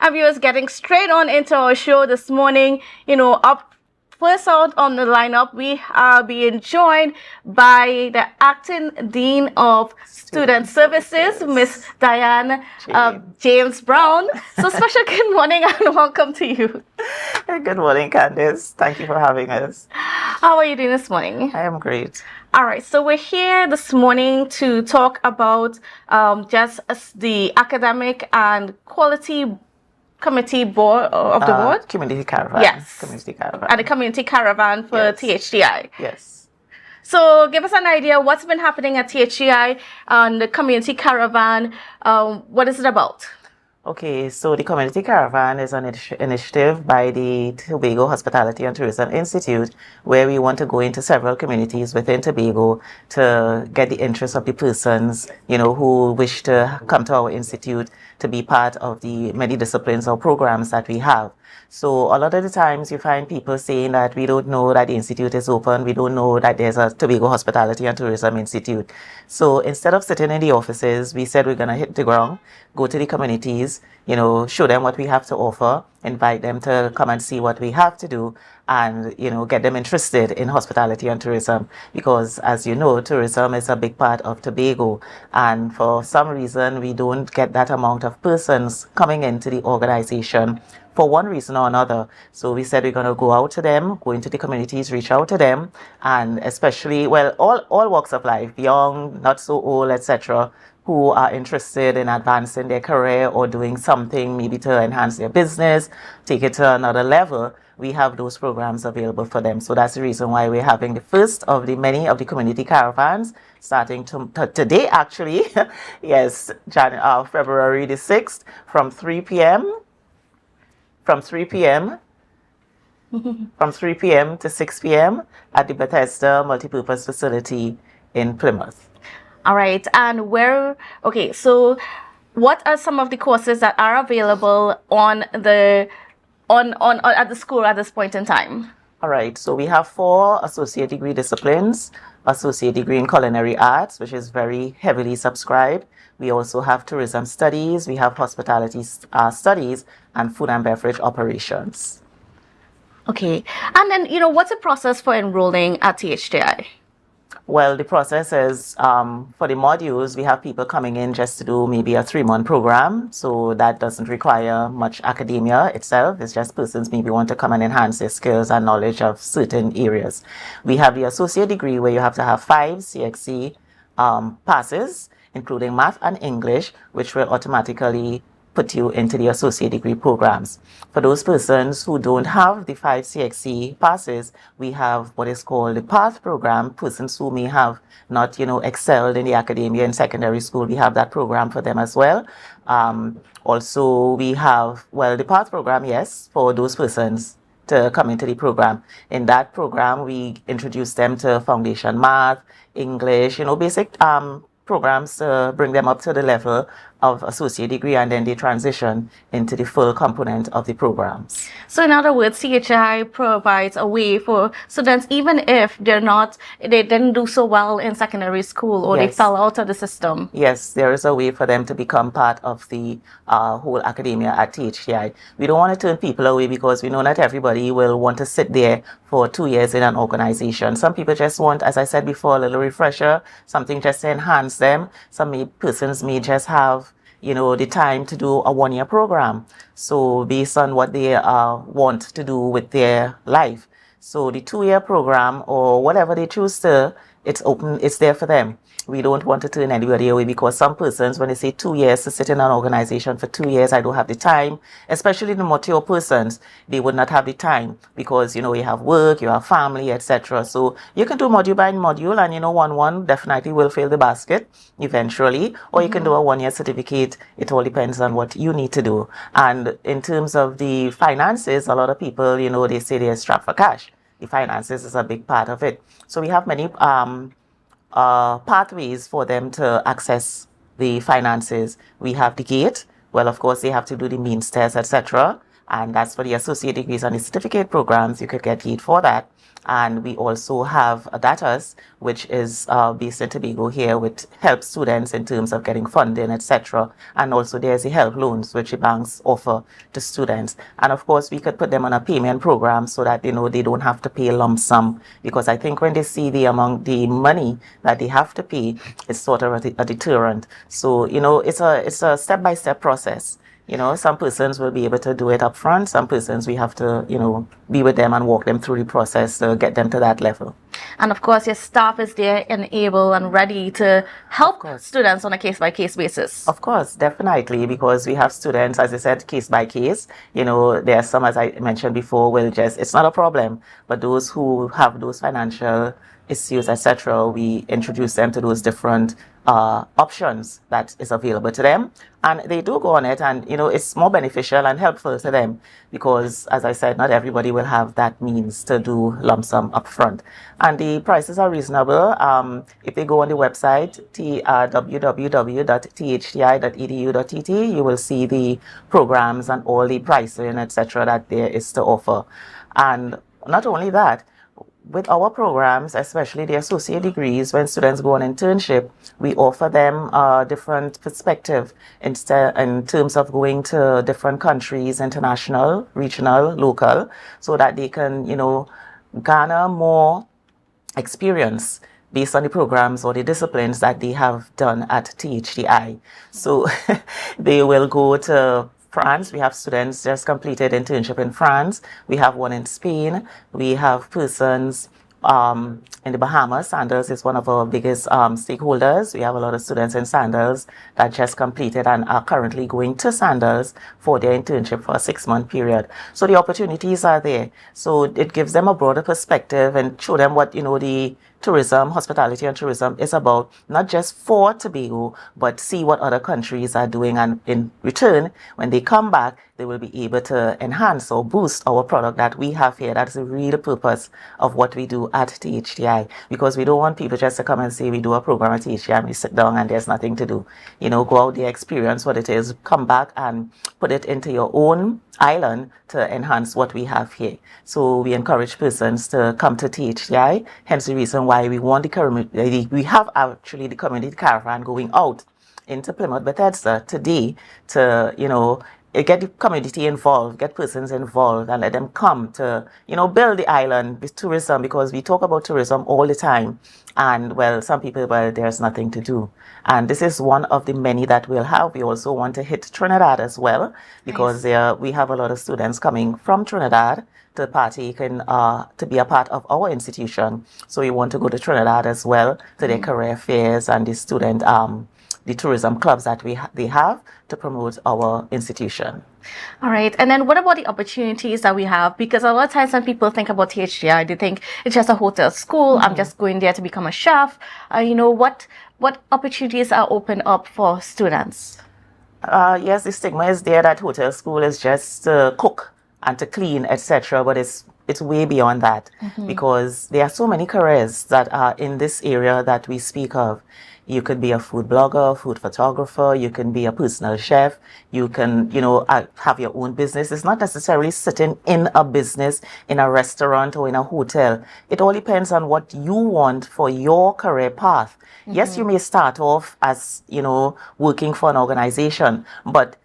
And we was getting straight on into our show this morning. Up first out on the lineup, we are being joined by the acting dean of Student Services, Miss Dianne James Browne. So special good morning and welcome to you. Good morning, Kandace. Thank you for having us. How are you doing this morning? I am great. All right, so we're here this morning to talk about just the academic and quality committee board of the board. Community Caravan. Yes. Community Caravan. And the community caravan for Yes. THTI. Yes. So give us an idea what's been happening at THTI and the community caravan. What is it about? Okay, so the Community Caravan is an initiative by the Tobago Hospitality and Tourism Institute, where we want to go into several communities within Tobago to get the interest of the persons, who wish to come to our institute to be part of the many disciplines or programs that we have. So a lot of the times you find people saying that we don't know that the institute is open, we don't know that there's a Tobago Hospitality and Tourism Institute. So instead of sitting in the offices, we said we're going to hit the ground, go to the communities, show them what we have to offer, invite them to come and see what we have to do, and, get them interested in hospitality and tourism. Because as you know, tourism is a big part of Tobago. And for some reason, we don't get that amount of persons coming into the organization for one reason or another. So we said we're going to go out to them, go into the communities, reach out to them, and especially, all walks of life, young, not so old, etc., who are interested in advancing their career or doing something maybe to enhance their business, take it to another level. We have those programs available for them. So that's the reason why we're having the first of the many of the community caravans starting today, actually. Yes, February the 6th from 3 p.m. From 3 p.m. to 6 p.m. at the Bethesda Multipurpose Facility in Plymouth. All right, and so what are some of the courses that are available at the school at this point in time? All right, so we have 4 associate degree disciplines. Associate degree in culinary arts, which is very heavily subscribed. We also have tourism studies, we have hospitality studies, and food and beverage operations. Okay, and then, what's the process for enrolling at THTI? Well, the process is, for the modules, we have people coming in just to do maybe a 3-month program. So that doesn't require much academia itself. It's just persons maybe want to come and enhance their skills and knowledge of certain areas. We have the associate degree where you have to have 5 CXC passes, including math and English, which will automatically put you into the associate degree programs. For those persons who don't have the 5 CXC passes, we have what is called the PATH program. Persons who may have not, excelled in the academia in secondary school, we have that program for them as well. Also, we have, the PATH program, yes, for those persons to come into the program. In that program, we introduce them to foundation math, English, basic programs to bring them up to the level of associate degree, and then they transition into the full component of the programs. So in other words, THI provides a way for students, even if they didn't do so well in secondary school or Yes. they fell out of the system. Yes, there is a way for them to become part of the whole academia at THTI. We don't want to turn people away because we know not everybody will want to sit there for 2 years in an organization. Some people just want, as I said before, a little refresher, something just to enhance them. Some persons may just have the time to do a 1-year program. So based on what they want to do with their life. So the 2-year program or whatever they choose to, it's open, it's there for them. We don't want to turn anybody away because some persons, when they say 2 years to sit in an organization for 2 years, I don't have the time, especially the mature persons, they would not have the time because, you have work, you have family, etc. So you can do module by module and, one definitely will fill the basket eventually, or you can do a 1-year certificate. It all depends on what you need to do. And in terms of the finances, a lot of people, they say they're strapped for cash. The finances is a big part of it. So we have many pathways for them to access the finances. We have the gate. Well, of course, they have to do the means test, etc. and that's for the associate degrees and the certificate programs. You could get paid for that. And we also have a DATAS, which is based in Tobago here, which helps students in terms of getting funding, etc. And also there's the help loans, which the banks offer to students. And of course, we could put them on a payment program so that they don't have to pay a lump sum. Because I think when they see the money that they have to pay, it's sort of a deterrent. So, it's a step-by-step process. Some persons will be able to do it up front. Some persons we have to, be with them and walk them through the process to get them to that level. And of course, your staff is there and able and ready to help students on a case-by-case basis. Of course, definitely, because we have students, as I said, case by case. There are some, as I mentioned before, it's not a problem. But those who have those financial issues, etc., we introduce them to those different options that is available to them, and they do go on it, and it's more beneficial and helpful to them because, as I said, not everybody will have that means to do lump sum upfront, and the prices are reasonable. If they go on the website www.thti.edu.tt, you will see the programs and all the pricing, etc., that there is to offer. And not only that, with our programs, especially the associate degrees, when students go on internship, we offer them a different perspective in terms of going to different countries, international, regional, local, so that they can, garner more experience based on the programs or the disciplines that they have done at THTI. So they will go to France. We have students just completed internship in France. We have one in Spain. We have persons in the Bahamas. Sandals is one of our biggest stakeholders. We have a lot of students in Sandals that just completed and are currently going to Sandals for their internship for a 6-month period. So the opportunities are there. So it gives them a broader perspective and show them what, the tourism, hospitality and tourism is about, not just for Tobago, but see what other countries are doing. And in return, when they come back, they will be able to enhance or boost our product that we have here. That's the real purpose of what we do at THTI, because we don't want people just to come and say we do a program at THTI and we sit down and there's nothing to do. Go out there, experience what it is, come back and put it into your own island to enhance what we have here. So we encourage persons to come to THTI, hence the reason why we want we have actually the community caravan going out into Plymouth, Bethesda today to, get the community involved, get persons involved, and let them come to, build the island with tourism, because we talk about tourism all the time. And, well, some people, there's nothing to do. And this is one of the many that we'll have. We also want to hit Trinidad as well, because we have a lot of students coming from Trinidad to partake in, to be a part of our institution. So we want to go to Trinidad as well, to their career fairs and the student, the tourism clubs that they have to promote our institution. All right. And then what about the opportunities that we have? Because a lot of times when people think about THTI, they think it's just a hotel school. I'm just going there to become a chef. What opportunities are open up for students? Yes, the stigma is there that hotel school is just to cook and to clean, etc. But it's way beyond that, because there are so many careers that are in this area that we speak of. You could be a food blogger, food photographer, you can be a personal chef, you can, have your own business. It's not necessarily sitting in a business, in a restaurant or in a hotel. It all depends on what you want for your career path. Yes, you may start off as, working for an organization, but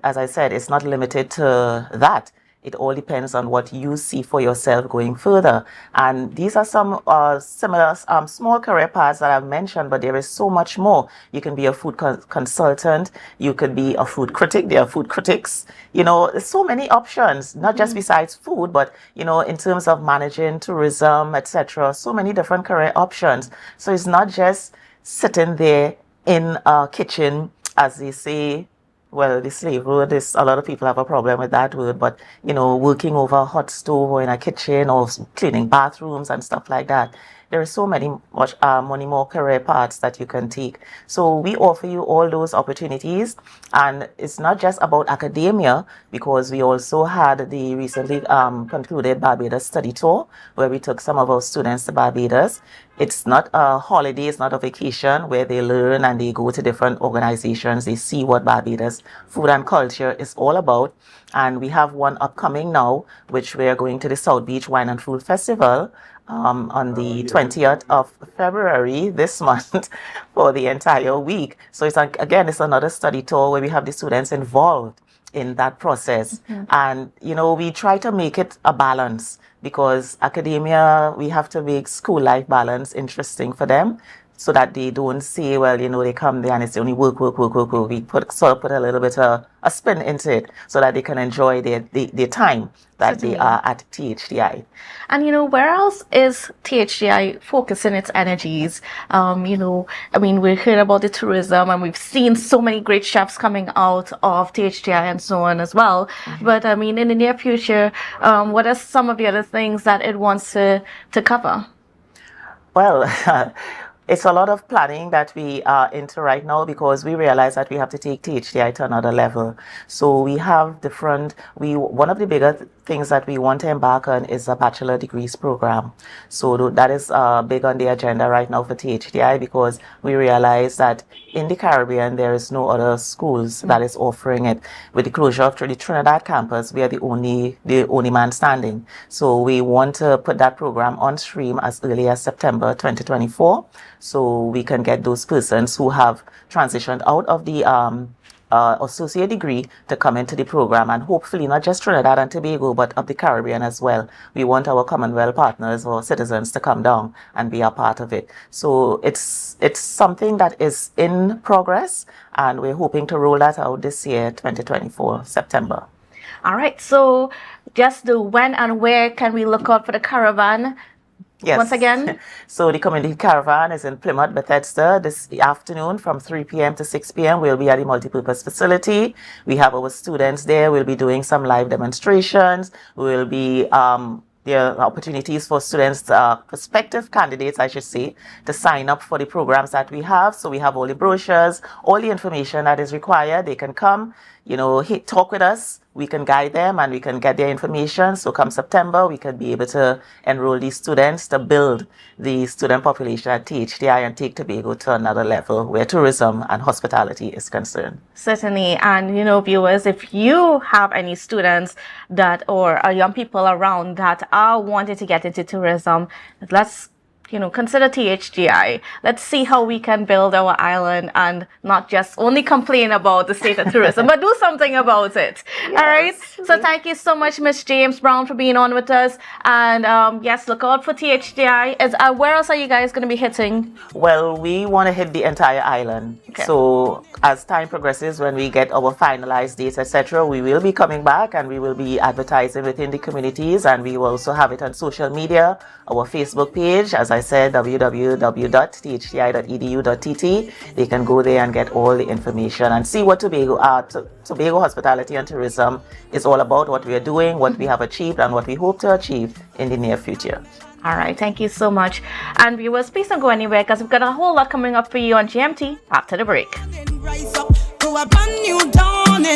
as I said, it's not limited to that. It all depends on what you see for yourself going further. And these are some similar small career paths that I've mentioned, but there is so much more. You can be a food consultant. You could be a food critic. There are food critics. There's so many options, not just besides food, but, in terms of managing tourism, etc. So many different career options. So it's not just sitting there in a kitchen, as they say. Well, the slave word is, a lot of people have a problem with that word, but, working over a hot stove or in a kitchen or cleaning bathrooms and stuff like that. there are so many more career paths that you can take. So we offer you all those opportunities, and it's not just about academia, because we also had the recently concluded Barbados study tour where we took some of our students to Barbados. It's not a holiday, it's not a vacation, where they learn and they go to different organizations, they see what Barbados food and culture is all about. And we have one upcoming now, which we're going to the South Beach Wine and Food Festival on the 20th of February this month for the entire week. So it's again, it's another study tour where we have the students involved in that process. And, you know, we try to make it a balance, because academia, we have to make school life balance interesting for them, so that they don't say, well, you know, they come there and it's only work. We sort of put a little bit of a spin into it, so that they can enjoy their time that they are at THTI. And, you know, where else is THTI focusing its energies? You know, I mean, we heard about the tourism, and we've seen so many great chefs coming out of THTI and so on as well. But, I mean, in the near future, what are some of the other things that it wants to cover? Well, it's a lot of planning that we are into right now, because we realize that we have to take THTI to another level. So we have one of the bigger things that we want to embark on is a bachelor degrees program. So that is big on the agenda right now for THTI, because we realize that in the Caribbean there is no other schools that is offering it. With the closure of the Trinidad campus, we are the only man standing. So we want to put that program on stream as early as September 2024, so we can get those persons who have transitioned out of the associate degree to come into the program, and hopefully not just Trinidad and Tobago, but of the Caribbean as well. We want our Commonwealth partners or citizens to come down and be a part of it. So it's something that is in progress, and we're hoping to roll that out this year, 2024, September. All right. So just the when and where can we look out for the Caravan? Yes. Once again? So the community caravan is in Plymouth, Bethesda this afternoon from 3 p.m. to 6 p.m. We'll be at the multipurpose facility. We have our students there. We'll be doing some live demonstrations. We'll be there are opportunities for students, prospective candidates, I should say, to sign up for the programs that we have. So we have all the brochures, all the information that is required. They can come, you know, talk with us. We can guide them and we can get their information. So come September, we can be able to enroll these students to build the student population at THTI and take Tobago to another level where tourism and hospitality is concerned. Certainly. And, you know, viewers, if you have any students that or young people around that are wanting to get into tourism, let's consider THTI. Let's see how we can build our island and not just only complain about the state of tourism, but do something about it. Yes. All right. So thank you so much, Ms. James Browne, for being on with us. And yes, look out for THTI. Where else are you guys going to be hitting? Well, we want to hit the entire island. Okay. So as time progresses, when we get our finalized dates, etc., we will be coming back and we will be advertising within the communities, and we will also have it on social media, our Facebook page, as I said, www.thti.edu.tt. They can go there and get all the information and see what Tobago Hospitality and Tourism is all about, what we are doing, what we have achieved, and what we hope to achieve in the near future. All right, thank you so much. And viewers, please don't go anywhere, because we've got a whole lot coming up for you on GMT after the break.